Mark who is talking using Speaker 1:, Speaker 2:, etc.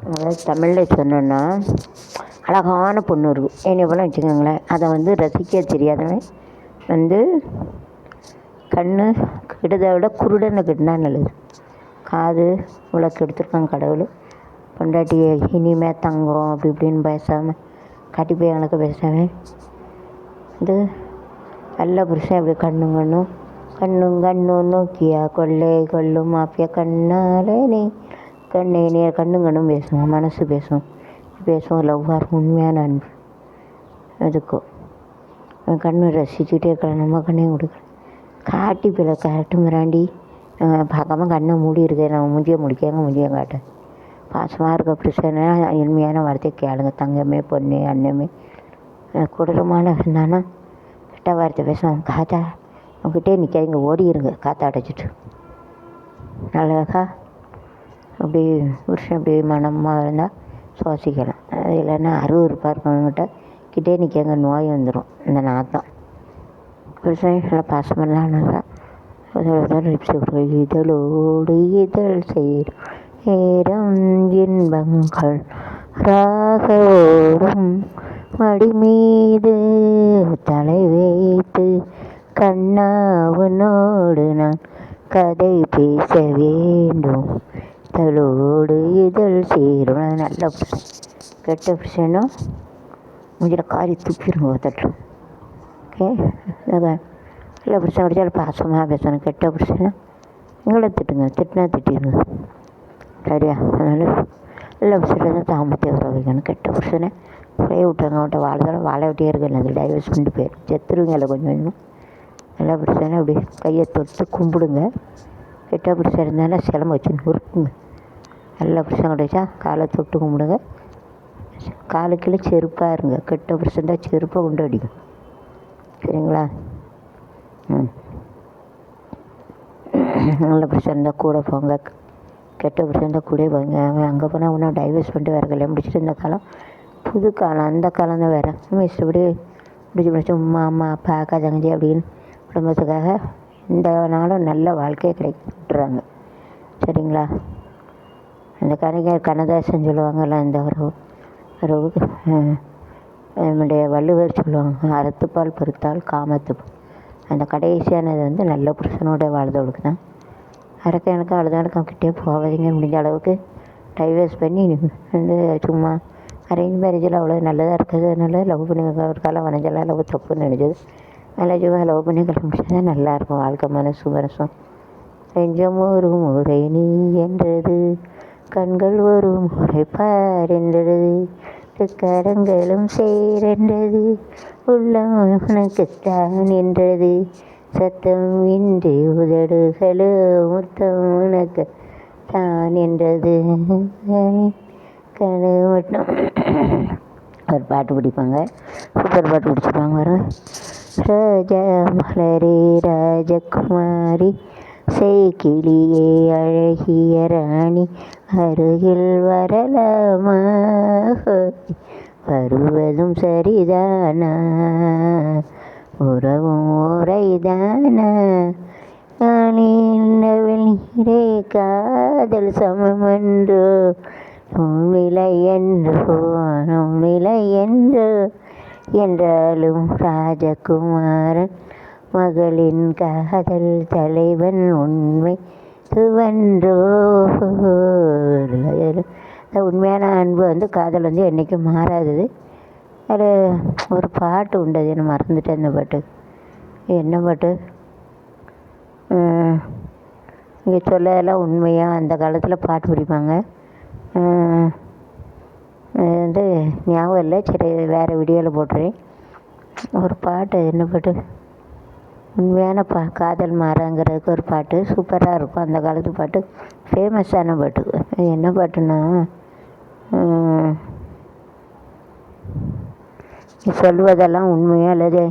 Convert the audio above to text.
Speaker 1: அதாவது தமிழில் சொன்னோன்னா அழகான பொண்ணு இருக்கும் என்னை போல வச்சுக்கோங்களேன். அதை வந்து ரசிக்க தெரியாதவன் வந்து கண்ணு கெடுதை விட குருடனை கெட்டினா நல்லது. காது இவ்வளோ கெடுத்துருக்கான் கடவுள். பொண்டாட்டியை இனிமே தங்கம் அப்படி இப்படின்னு பேசாமல் காட்டி போய் கணக்கு பேசாமல் வந்து நல்ல புருஷன் அப்படி கண்ணும் கண்ணும் நோக்கியா கொள்ளை கொள்ளும் மாப்பியா கண்ணாலே நீ கண்ணே நீ கண்ணும் பேசுவோம், மனசு பேசுவோம் லவ்வாக இருக்கும் உண்மையான அன்பு. அதுக்கும் கண்ணு ரசிச்சுட்டே இருக்கலாம், நம்ம கண்ணையும் கொடுக்கலாம். காட்டி பிள்ளை கரெக்டு மிராண்டி பார்க்காம கண்ணை மூடி இருக்கேன், நம்ம மூஞ்சியை காட்டேன். பாசமாக இருக்க பிரச்சனை உண்மையான வார்த்தையை கேளுங்க. தங்கமே பொண்ணு அண்ணமே கொடூரமான இருந்தானா கெட்ட வார்த்தை பேசுவாங்க. காத்தா அவங்ககிட்டே நிற்காதீங்க, ஓடிடுங்க காற்றை அடைச்சிட்டு. அழகா அப்படி புருஷன் அப்படி மனமாக இருந்தால் சுவாசிக்கலாம். அது இல்லைன்னா அருவருப்பாக இருக்கவங்ககிட்ட கிட்டே நிற்காங்க, நோய் வந்துடும். இந்த நாத்தம் புருஷன் நல்லா பாசமெல்லாம் நல்லா லிப்ஸ் கொடுக்கும். இதழோடு இதழ் சேரும் நேரம் இன்பங்கள் ராகவோடும் மடி மீது தலை வைத்து கண்ணாவனோடு நான் கதை பேச வேண்டும். இதழோடு இதழ் சேரும். நல்ல புருஷன். கெட்ட புருஷனும் மூஞ்சில் காரி துப்பிடுங்க தட்டும். ஓகே, நல்ல புருஷன் கிடைச்சாலும் பாசமாக பேசணும். கெட்ட புருஷனை எங்களை திட்டினா திட்டிடுங்க. சரியா? அதனால் நல்ல புருஷனை தான் தாமத்தை வர வைக்கணும். கெட்ட புருஷனை குறைய விட்டுருங்க. அவன்கிட்ட வாழ விட்டே இருக்கேன். அது டைவர்ஸ் பண்ணிட்டு போயிடும், செத்துருவீங்கள கொஞ்சம் கொஞ்சமாக. நல்ல புருஷனை அப்படி கையை தொட்டு கும்பிடுங்க. கெட்ட புருஷன் இருந்தாலும் சிலம்பு வச்சு நொறுக்குங்க. நல்ல புருஷன் கிடைச்சா காலை தொட்டு கும்பிடுங்க. காலுக்குள்ளே செருப்பாக இருங்க. கெட்ட புருஷன் தான் செருப்பை கொண்டு அடிக்கும். சரிங்களா? நல்ல புருஷன் இருந்தால் கூட போங்க, கெட்ட புருஷன் இருந்தால் கூட போங்க. அவன் அங்கே போனால் ஒன்றும் டைவர்ஸ் பண்ணிட்டு வேறு கல்யாணம் முடிச்சுட்டு இந்த காலம் புது காலம். அந்த காலம் தான் வேறு. இஷ்டப்படி முடிச்சு உமா அம்மா அப்பா அக்கா தங்கச்சி அப்படின்னு குடும்பத்துக்காக இந்த நாளும் நல்ல வாழ்க்கையை கிடைக்க விட்டுறாங்க. சரிங்களா? அந்த கலைஞர் கண்ணதாசன் சொல்லுவாங்கள்ல, இந்த உறவுக்கு நம்முடைய வள்ளுவர் சொல்லுவாங்க, அறத்துப்பால் பொறுத்தால் காமத்துப்பால். அந்த கடைசியானது வந்து நல்ல புருஷனோட வாழ்ந்தவளுக்கு தான். எனக்கு அழுதாளுக்கு அவங்ககிட்டே போகாதீங்க. முடிஞ்ச அளவுக்கு டைவர்ஸ் பண்ணி வந்து சும்மா அரேஞ்ச் மேரேஜில் அவ்வளோ நல்லதாக இருக்குது. அதனால லவ் பண்ணி ஒரு காலம் வரைஞ்செல்லாம் லவ் தப்புன்னு நினைச்சது. மேரேஜுவாக லவ் பண்ணி கல்யாணம் முடிச்சா தான் நல்லாயிருக்கும் வாழ்க்கை. மனசும் நெஞ்சம் ஒரு முறை நீ என்றது, கண்கள் ஒரு முறை பார் என்றது, கரங்களும் சேரென்றது, உள்ளம் உனக்குத்தான் என்றது, சத்தம் இன்றி உதடுகளோ முத்தம் உனக்கு தான் என்றது. கனவு மட்டும் ஒரு பாட்டு பிடிப்பாங்க, சூப்பர் பாட்டு பிடிச்சிருப்பாங்க. வரும் ராஜா மலரே ராஜகுமாரி செய்கிளியே அழகிய ராணி அருகில் வரலாமா, வருவதும் சரிதானா, உறவும் ஓரைதானா, நீரே காதல் சமமன்றோ, நிலை என்றோ என்றாலும் ராஜகுமாரன் மகளின் காதல் தலைவன் உண்மை துவன்றோ. உண்மையான அன்பு வந்து காதல் வந்து என்றைக்கும் மாறாதது. அது ஒரு பாட்டு உண்டு, அது என்ன மறந்துட்டேன். அந்த பாட்டு என்ன பாட்டு? இங்கே சொல்லதெல்லாம் உண்மையாக அந்த காலத்தில் பாட்டு பிடிப்பாங்க. வந்து ஞாபகம் இல்லை. சரி, வேறு வீடியோவில் போட்டுறேன். ஒரு பாட்டு, என்ன பாட்டு? உண்மையான காதல் மாறாங்கிறதுக்கு ஒரு பாட்டு சூப்பராக இருக்கும். அந்த காலத்து பாட்டு, ஃபேமஸான பாட்டு. என்ன பாட்டுன்னா, சொல்வதெல்லாம் உண்மையாக அல்லது